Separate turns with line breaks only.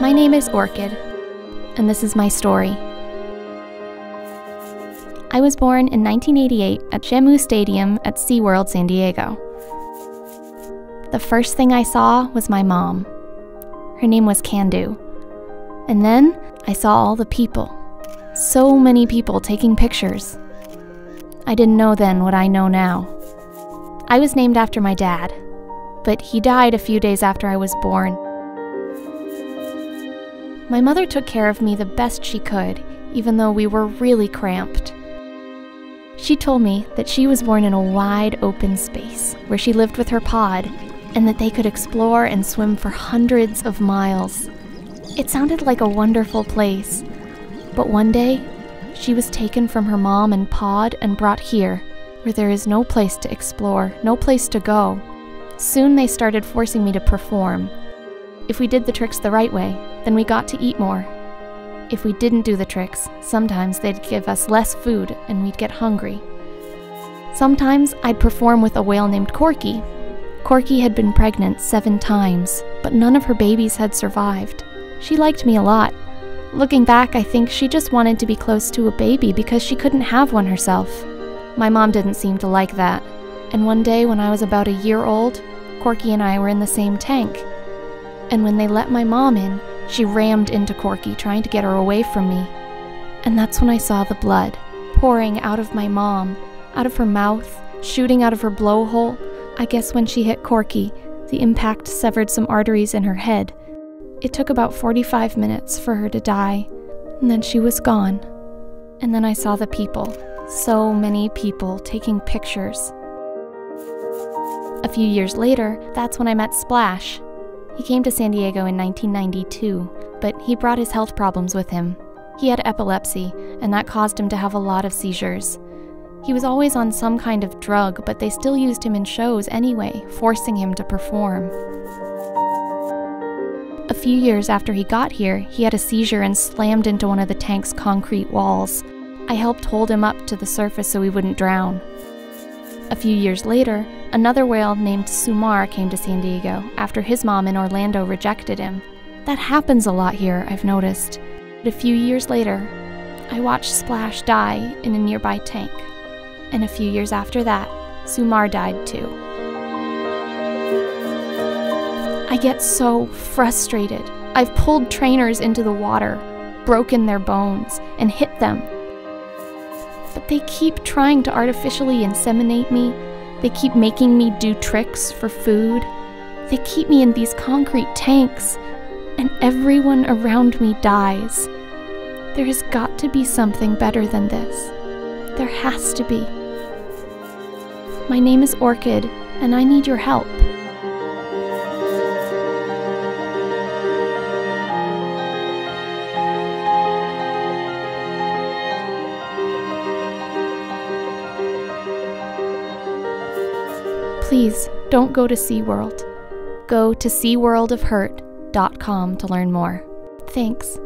My name is Orkid, and this is my story. I was born in 1988 at Shamu Stadium at SeaWorld San Diego. The first thing I saw was my mom. Her name was Candu. And then I saw all the people. So many people taking pictures. I didn't know then what I know now. I was named after my dad, but he died a few days after I was born. My mother took care of me the best she could, even though we were really cramped. She told me that she was born in a wide open space where she lived with her pod, and that they could explore and swim for hundreds of miles. It sounded like a wonderful place. But one day, she was taken from her mom and pod and brought here, where there is no place to explore, no place to go. Soon they started forcing me to perform. If we did the tricks the right way, then we got to eat more. If we didn't do the tricks, sometimes they'd give us less food and we'd get hungry. Sometimes I'd perform with a whale named Corky. Corky had been pregnant 7 times, but none of her babies had survived. She liked me a lot. Looking back, I think she just wanted to be close to a baby because she couldn't have one herself. My mom didn't seem to like that, and one day when I was about a year old, Corky and I were in the same tank. And when they let my mom in, she rammed into Corky, trying to get her away from me. And that's when I saw the blood pouring out of my mom, out of her mouth, shooting out of her blowhole. I guess when she hit Corky, the impact severed some arteries in her head. It took about 45 minutes for her to die, and then she was gone. And then I saw the people, so many people taking pictures. A few years later, that's when I met Splash. He came to San Diego in 1992, but he brought his health problems with him. He had epilepsy, and that caused him to have a lot of seizures. He was always on some kind of drug, but they still used him in shows anyway, forcing him to perform. A few years after he got here, he had a seizure and slammed into one of the tank's concrete walls. I helped hold him up to the surface so he wouldn't drown. A few years later, another whale named Sumar came to San Diego after his mom in Orlando rejected him. That happens a lot here, I've noticed. But a few years later, I watched Splash die in a nearby tank. And a few years after that, Sumar died too. I get so frustrated. I've pulled trainers into the water, broken their bones, and hit them. But they keep trying to artificially inseminate me. They keep making me do tricks for food. They keep me in these concrete tanks, and everyone around me dies. There has got to be something better than this. There has to be. My name is Orkid, and I need your help. Please, don't go to SeaWorld. Go to SeaWorldOfHurt.com to learn more. Thanks.